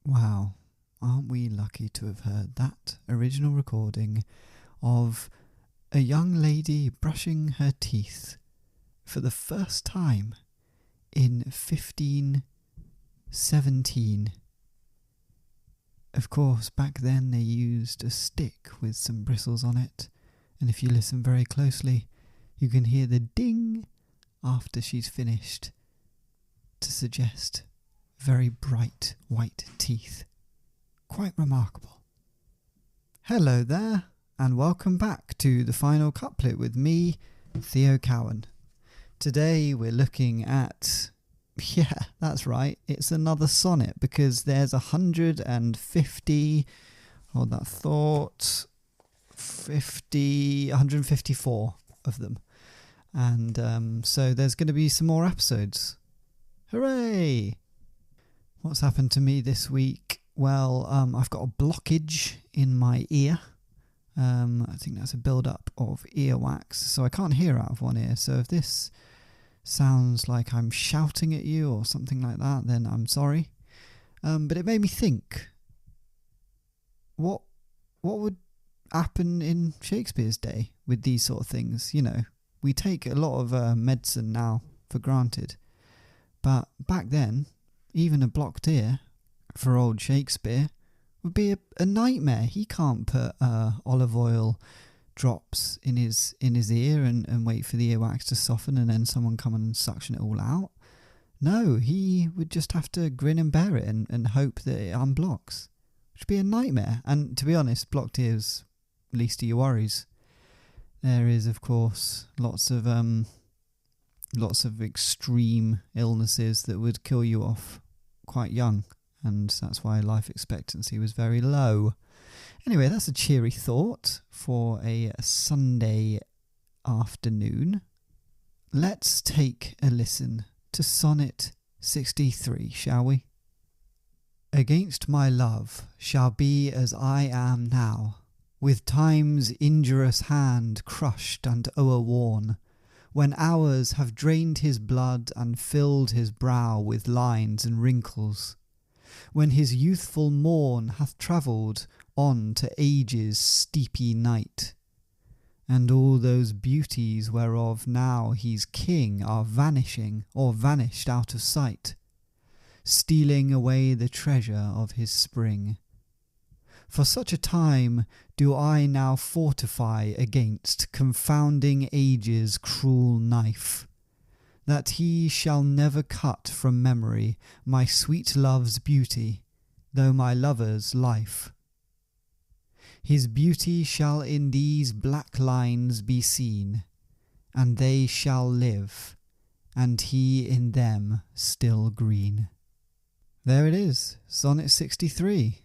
Wow, aren't we lucky to have heard that original recording of a young lady brushing her teeth for the first time in 1517. Of course, back then they used a stick with some bristles on it, and if you listen very closely, you can hear the ding after she's finished to suggest very bright white teeth. Quite remarkable. Hello there, and welcome back to the final couplet with me, Theo Cowan. Today we're looking at, that's right, it's another sonnet because there's 150, hold that thought, 154 of them. And so there's going to be some more episodes. Hooray! What's happened to me this week? Well, I've got a blockage in my ear. I think that's a build-up of earwax, so I can't hear out of one ear. So if this sounds like I'm shouting at you or something like that, then I'm sorry. But it made me think, what would happen in Shakespeare's day with these sort of things? You know, we take a lot of medicine now for granted. But back then, even a blocked ear for old Shakespeare would be a nightmare. He can't put olive oil drops in his ear and wait for the earwax to soften and then someone come and suction it all out. No, he would just have to grin and bear it and hope that it unblocks, which would be a nightmare. And to be honest, blocked ears, least of your worries. There is, of course, lots of extreme illnesses that would kill you off quite young, and that's why life expectancy was very low. Anyway, that's a cheery thought for a Sunday afternoon. Let's take a listen to Sonnet 63, shall we? Against my love shall be as I am now, with time's injurious hand crushed and o'erworn, when hours have drained his blood and filled his brow with lines and wrinkles, when his youthful morn hath travelled on to age's steepy night, and all those beauties whereof now he's king are vanishing or vanished out of sight, stealing away the treasure of his spring. For such a time do I now fortify against confounding age's cruel knife, that he shall never cut from memory my sweet love's beauty, though my lover's life. His beauty shall in these black lines be seen, and they shall live, and he in them still green. There it is, Sonnet 63.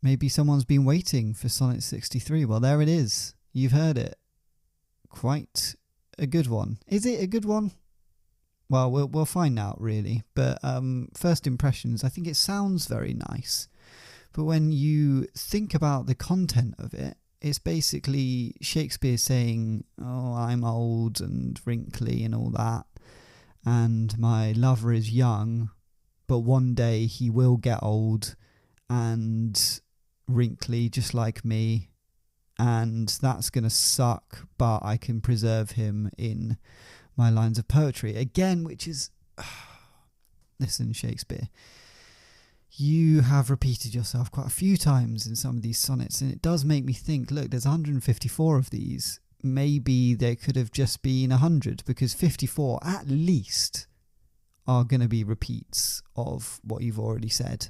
Maybe someone's been waiting for Sonnet 63. Well, there it is. You've heard it. Quite a good one. Is it a good one? Well, we'll find out, really. But first impressions, I think it sounds very nice. But when you think about the content of it, it's basically Shakespeare saying, oh, I'm old and wrinkly and all that, and my lover is young, but one day he will get old and wrinkly just like me, and that's going to suck, but I can preserve him in my lines of poetry. Again, which is... Listen, Shakespeare, you have repeated yourself quite a few times in some of these sonnets, and it does make me think, look, there's 154 of these. Maybe there could have just been 100, because 54 at least are going to be repeats of what you've already said.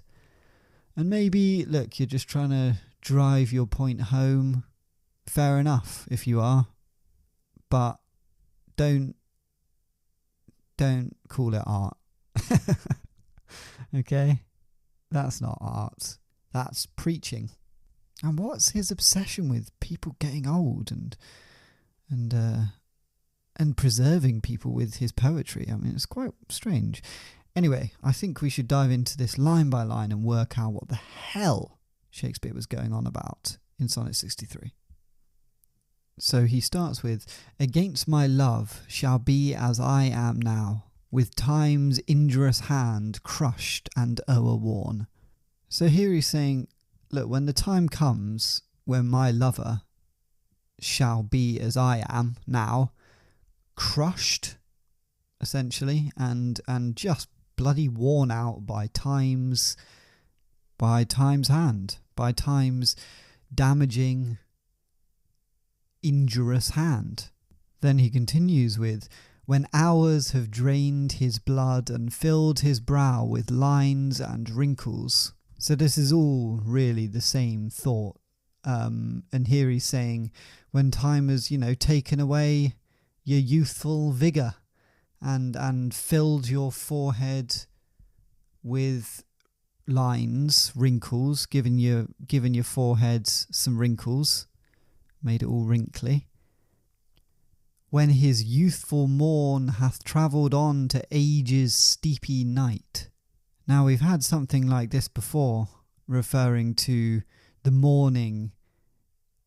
And maybe, look, you're just trying to drive your point home. Fair enough if you are. But don't call it art. Okay? That's not art. That's preaching. And what's his obsession with people getting old and preserving people with his poetry? I mean, it's quite strange. Anyway, I think we should dive into this line by line and work out what the hell Shakespeare was going on about in Sonnet 63. So he starts with, against my love shall be as I am now, with time's injurious hand crushed and o'erworn. So here he's saying, look, when the time comes when my lover shall be as I am now, crushed, essentially, and just bloody worn out by time's hand, by time's damaging, injurious hand. Then he continues with, when hours have drained his blood and filled his brow with lines and wrinkles. So this is all really the same thought. And here he's saying, when time has, taken away your youthful vigour and filled your forehead with lines, wrinkles, given your forehead some wrinkles, made it all wrinkly. When his youthful morn hath travelled on to age's steepy night. Now we've had something like this before, referring to the morning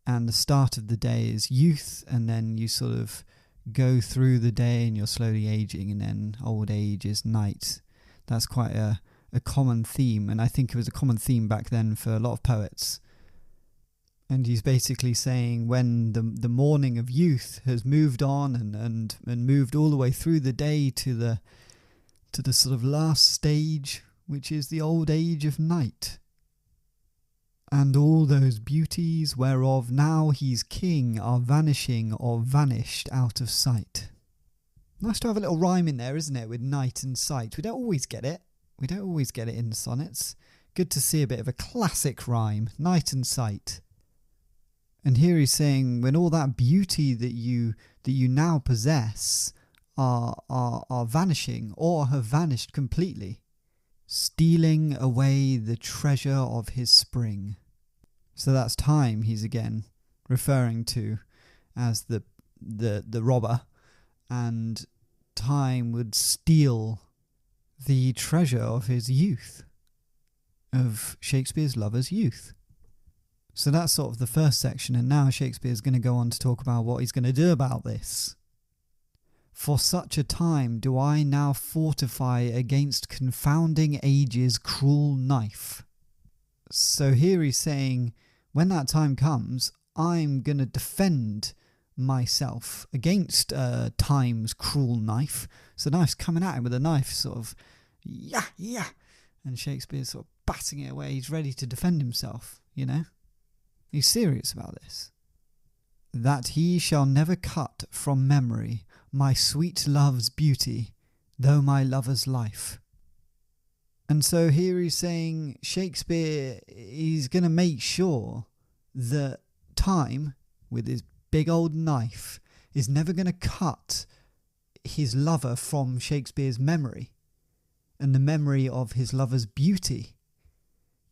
and the start of the day is youth, and then you sort of go through the day and you're slowly aging, and then old age is night. That's quite a common theme, and I think it was a common theme back then for a lot of poets. And he's basically saying when the morning of youth has moved on and moved all the way through the day to the sort of last stage, which is the old age of night. And all those beauties whereof now he's king are vanishing or vanished out of sight. Nice to have a little rhyme in there, isn't it, with night and sight. We don't always get it. We don't always get it in sonnets. Good to see a bit of a classic rhyme, night and sight. And here he's saying, when all that beauty that you now possess are vanishing or have vanished completely, stealing away the treasure of his spring. So that's time he's again referring to as the robber, and time would steal the treasure of his youth, of Shakespeare's lover's youth. So that's sort of the first section, and now Shakespeare's going to go on to talk about what he's going to do about this. For such a time do I now fortify against confounding age's cruel knife. So here he's saying, when that time comes, I'm going to defend myself against time's cruel knife. So knife's coming at him with a knife, sort of, yeah. And Shakespeare's sort of batting it away. He's ready to defend himself, He's serious about this. That he shall never cut from memory my sweet love's beauty, though my lover's life. And so here he's saying Shakespeare is going to make sure that time, with his big old knife, is never going to cut his lover from Shakespeare's memory and the memory of his lover's beauty.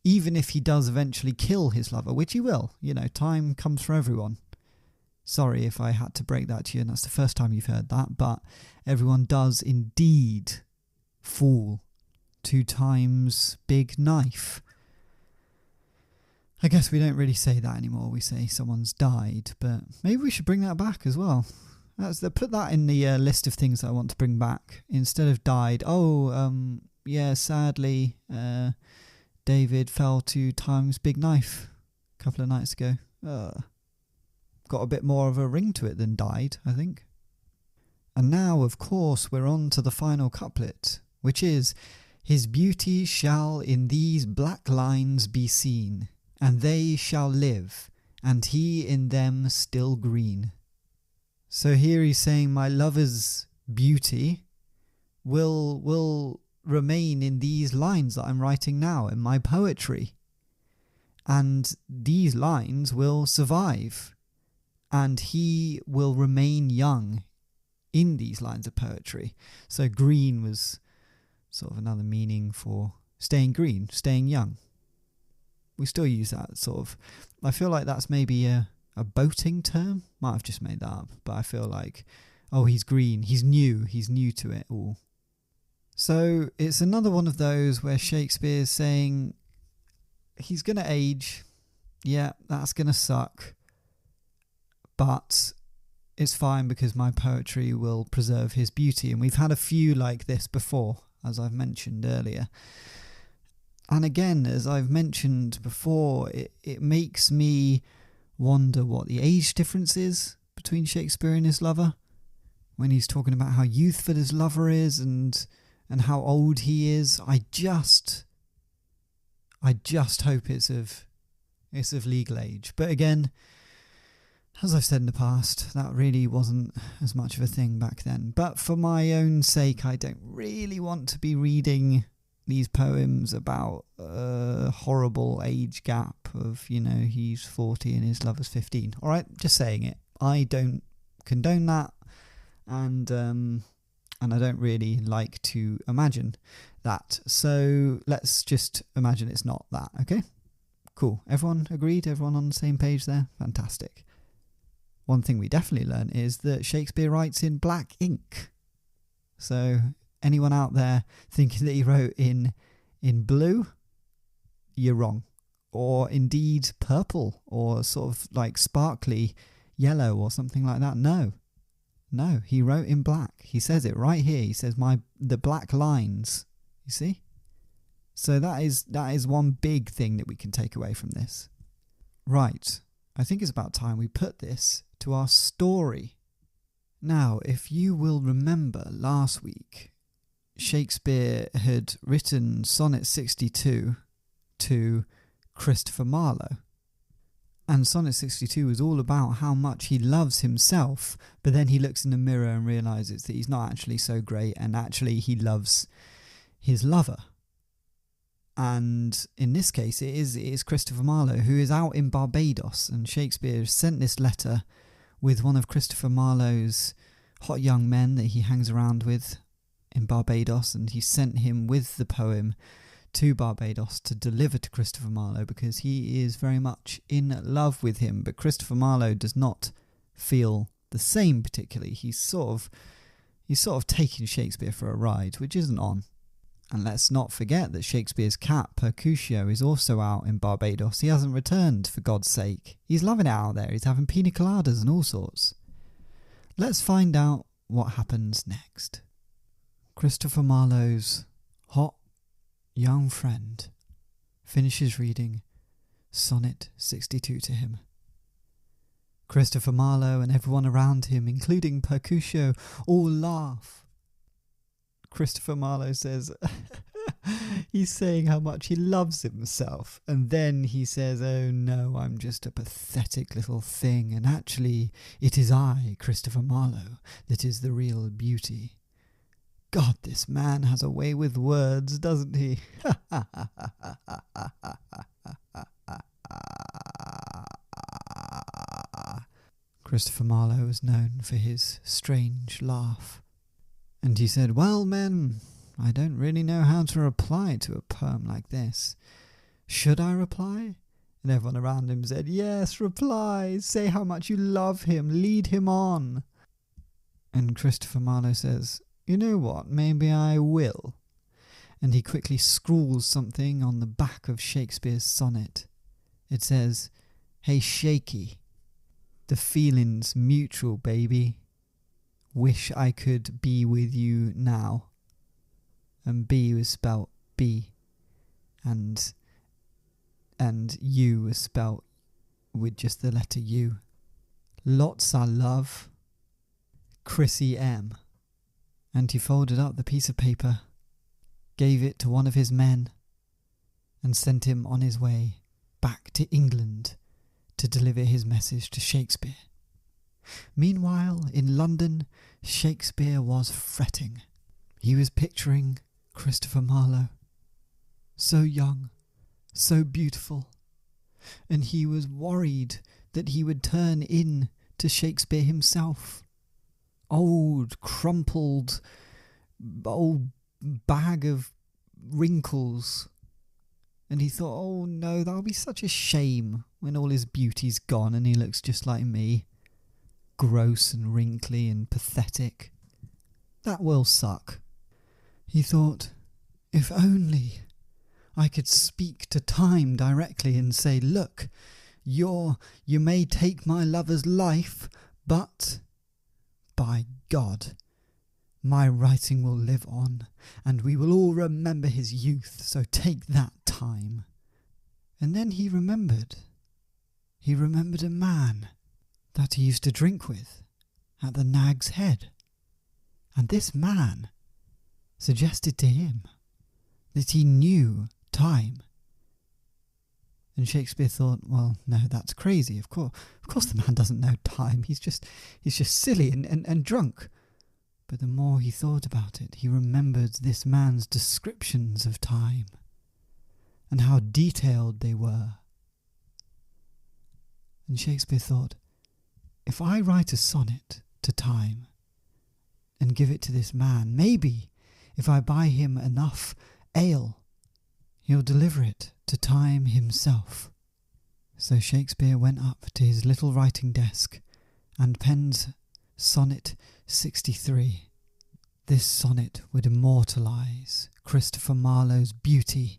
Even if he does eventually kill his lover, which he will, time comes for everyone. Sorry if I had to break that to you, and that's the first time you've heard that, but everyone does indeed fall to time's big knife. I guess we don't really say that anymore. We say someone's died, but maybe we should bring that back as well. Put that in the list of things that I want to bring back. Instead of died, sadly, David fell to time's big knife a couple of nights ago. Got a bit more of a ring to it than died, I think. And now, of course, we're on to the final couplet, which is, his beauty shall in these black lines be seen, and they shall live, and he in them still green. So here he's saying my lover's beauty will remain in these lines that I'm writing now in my poetry. And these lines will survive. And he will remain young in these lines of poetry. So green was sort of another meaning for staying green, staying young. We still use that sort of... I feel like that's maybe a boating term. Might have just made that up. But I feel like, he's green, he's new to it all. So it's another one of those where Shakespeare's saying he's going to age. Yeah, that's going to suck. But it's fine because my poetry will preserve his beauty. And we've had a few like this before, as I've mentioned earlier. And again, as I've mentioned before, it makes me wonder what the age difference is between Shakespeare and his lover, when he's talking about how youthful his lover is and how old he is. I just hope it's of legal age. But again, as I've said in the past, that really wasn't as much of a thing back then. But for my own sake, I don't really want to be reading these poems about a horrible age gap of, he's 40 and his lover's 15. All right, just saying it. I don't condone that, and I don't really like to imagine that. So let's just imagine it's not that, okay? Cool. Everyone agreed? Everyone on the same page there? Fantastic. One thing we definitely learn is that Shakespeare writes in black ink. So anyone out there thinking that he wrote in blue, you're wrong. Or indeed purple, or sort of like sparkly yellow or something like that. No, he wrote in black. He says it right here. He says the black lines. You see? So that is one big thing that we can take away from this. Right, I think it's about time we put this to our story. Now, if you will remember last week, Shakespeare had written Sonnet 62 to Christopher Marlowe. And Sonnet 62 was all about how much he loves himself, but then he looks in the mirror and realises that he's not actually so great, and actually he loves his lover. And in this case, it is Christopher Marlowe, who is out in Barbados, and Shakespeare sent this letter with one of Christopher Marlowe's hot young men that he hangs around with in Barbados, and he sent him with the poem to Barbados to deliver to Christopher Marlowe because he is very much in love with him. But Christopher Marlowe does not feel the same particularly. He's sort of taking Shakespeare for a ride, which isn't on. And let's not forget that Shakespeare's cat, Mercutio, is also out in Barbados. He hasn't returned, for God's sake. He's loving it out there. He's having pina coladas and all sorts. Let's find out what happens next. Christopher Marlowe's hot young friend finishes reading Sonnet 62 to him. Christopher Marlowe and everyone around him, including Mercutio, all laugh. Christopher Marlowe says he's saying how much he loves himself, and then he says, "Oh no, I'm just a pathetic little thing, and actually it is I, Christopher Marlowe, that is the real beauty." God, this man has a way with words, doesn't he? Christopher Marlowe was known for his strange laugh. And he said, "Well, men, I don't really know how to reply to a poem like this. Should I reply?" And everyone around him said, "Yes, reply. Say how much you love him. Lead him on." And Christopher Marlowe says, "You know what? Maybe I will." And he quickly scrawls something on the back of Shakespeare's sonnet. It says, "Hey, Shaky, the feeling's mutual, baby. Wish I could be with you now." And B was spelt B, and U was spelt with just the letter U. Lots I love, Chrissy M. And he folded up the piece of paper, gave it to one of his men, and sent him on his way back to England to deliver his message to Shakespeare. Meanwhile, in London, Shakespeare was fretting. He was picturing Christopher Marlowe, so young, so beautiful, and he was worried that he would turn in to Shakespeare himself. Old, crumpled, old bag of wrinkles. And he thought, oh no, that'll be such a shame when all his beauty's gone and he looks just like me. Gross and wrinkly and pathetic. That will suck. He thought, if only I could speak to time directly and say, "Look, you may take my lover's life, but by God, My writing will live on, and we will all remember his youth, so take that time. And then he remembered. He remembered a man that he used to drink with at the Nag's Head. And this man suggested to him that he knew time. And Shakespeare thought, well, no, that's crazy. Of course the man doesn't know time. He's just silly and drunk. But the more he thought about it, he remembered this man's descriptions of time and how detailed they were. And Shakespeare thought, if I write a sonnet to time and give it to this man, maybe if I buy him enough ale, he'll deliver it to time himself. So Shakespeare went up to his little writing desk and penned Sonnet 63. This sonnet would immortalise Christopher Marlowe's beauty,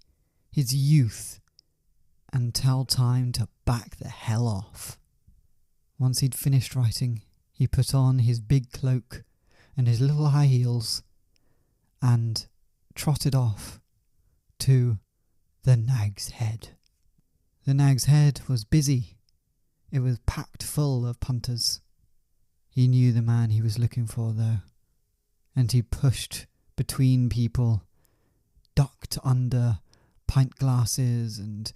his youth, and tell time to back the hell off. Once he'd finished writing, he put on his big cloak and his little high heels and trotted off to the Nag's Head. The Nag's Head was busy. It was packed full of punters. He knew the man he was looking for, though, and he pushed between people, ducked under pint glasses and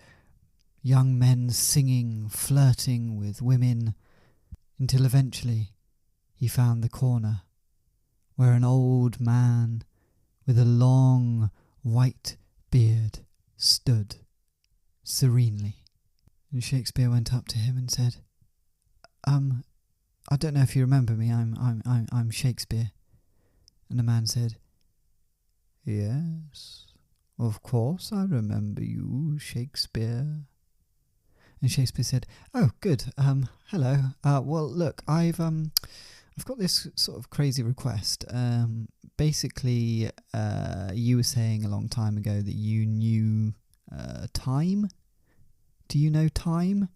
young men singing, flirting with women, until eventually he found the corner where an old man with a long white beard stood serenely. And Shakespeare went up to him and said, I don't know if you remember me. I'm Shakespeare. And the man said, yes, of course I remember you, Shakespeare. And Shakespeare said, oh, good. Hello. Well, look, I've got this sort of crazy request. Basically, you were saying a long time ago that you knew time. Do you know time?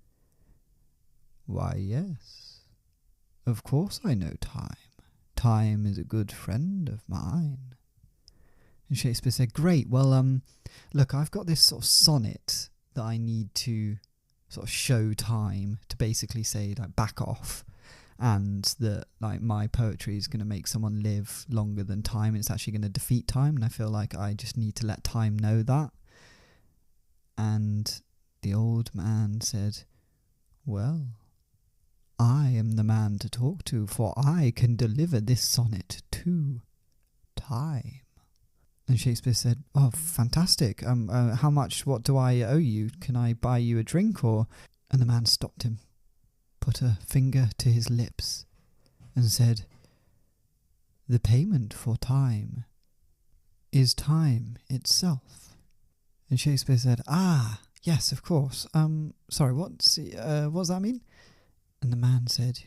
Why, yes. Of course I know time. Time is a good friend of mine. And Shakespeare said, great. Well, look, I've got this sort of sonnet that I need to sort of show time, to basically say, like, back off, and that, like, my poetry is going to make someone live longer than time. It's actually going to defeat time, and I feel like I just need to let time know that. And the old man said, well, I am the man to talk to, for I can deliver this sonnet to time. And Shakespeare said, oh, fantastic. How much, what do I owe you? Can I buy you a drink, or? And the man stopped him, put a finger to his lips, and said, the payment for time is time itself. And Shakespeare said, ah, yes, of course. Sorry, what does that mean? And the man said,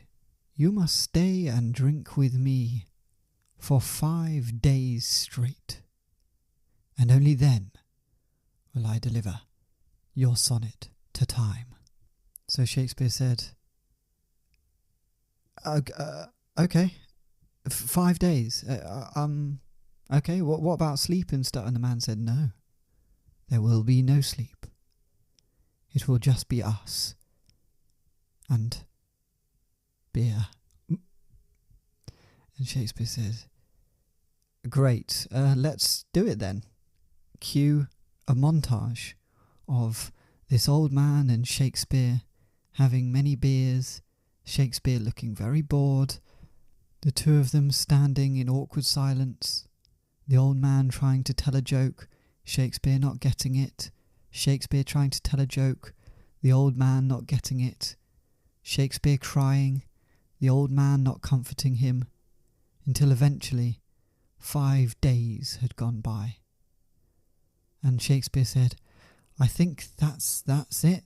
you must stay and drink with me for 5 days straight, and only then will I deliver your sonnet to time. So Shakespeare said, okay, 5 days. Okay, what about sleep and stuff? And the man said, no, there will be no sleep. It will just be us and beer. And Shakespeare says, great, let's do it then. Cue a montage of this old man and Shakespeare having many beers, Shakespeare looking very bored, the two of them standing in awkward silence, the old man trying to tell a joke, Shakespeare not getting it, Shakespeare trying to tell a joke, the old man not getting it, Shakespeare crying, the old man not comforting him, until eventually 5 days had gone by. And Shakespeare said, I think that's it.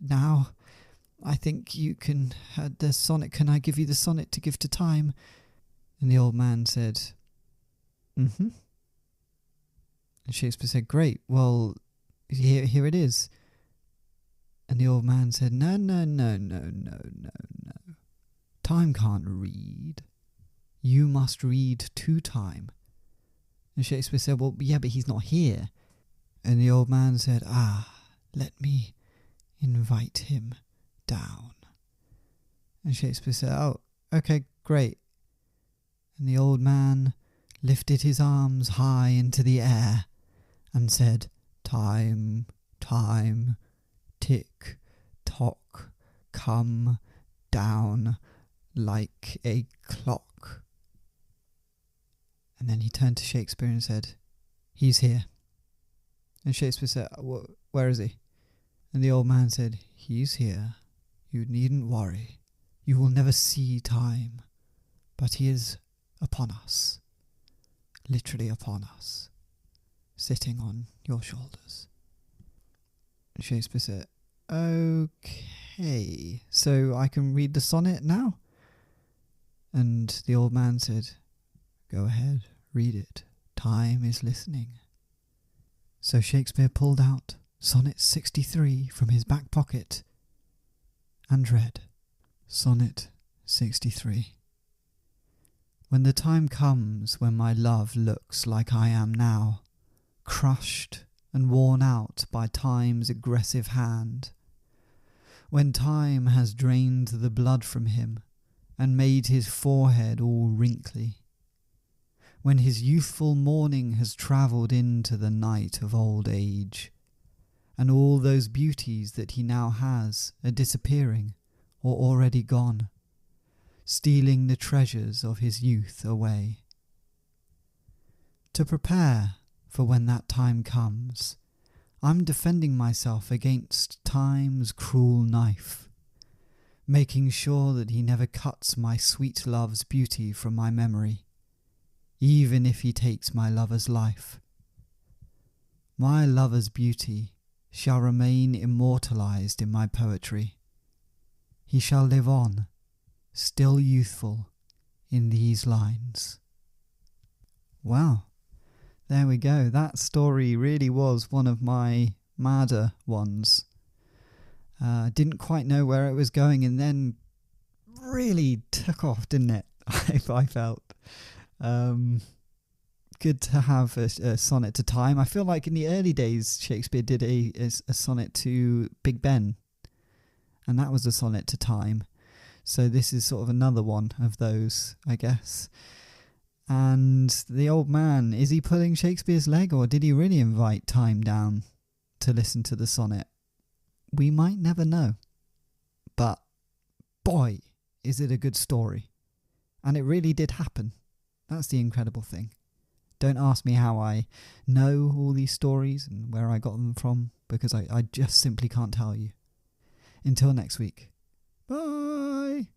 Now, I think you can have the sonnet. Can I give you the sonnet to give to time? And the old man said, mm-hmm. And Shakespeare said, great, well, here it is. And the old man said, no. Time can't read. you must read to time. And Shakespeare said, well, yeah, but he's not here. And the old man said, let me invite him down. And Shakespeare said, oh, okay, great. And the old man lifted his arms high into the air and said, time, time, tick, tock, come down like a clock. And then he turned to Shakespeare and said, he's here. And Shakespeare said, where is he? And the old man said, he's here. You needn't worry. You will never see time, but he is upon us, literally upon us, sitting on your shoulders. And Shakespeare said, okay, so I can read the sonnet now? And the old man said, go ahead, read it. Time is listening. So Shakespeare pulled out Sonnet 63 from his back pocket and read, Sonnet 63. When the time comes when my love looks like I am now, crushed and worn out by time's aggressive hand, when time has drained the blood from him and made his forehead all wrinkly, when his youthful morning has travelled into the night of old age, and all those beauties that he now has are disappearing or already gone, stealing the treasures of his youth away. To prepare for when that time comes, I'm defending myself against time's cruel knife, making sure that he never cuts my sweet love's beauty from my memory, even if he takes my lover's life. My lover's beauty shall remain immortalized in my poetry. He shall live on, still youthful, in these lines. Wow, there we go. That story really was one of my madder ones. Didn't quite know where it was going, and then really took off, didn't it? I felt. Good to have a sonnet to time. I feel like in the early days Shakespeare did a sonnet to Big Ben, and that was a sonnet to time. So this is sort of another one of those, I guess. And the old man, is he pulling Shakespeare's leg, or did he really invite time down to listen to the sonnet? We might never know. But boy, is it a good story. And it really did happen. That's the incredible thing. Don't ask me how I know all these stories and where I got them from, because I just simply can't tell you. Until next week. Bye!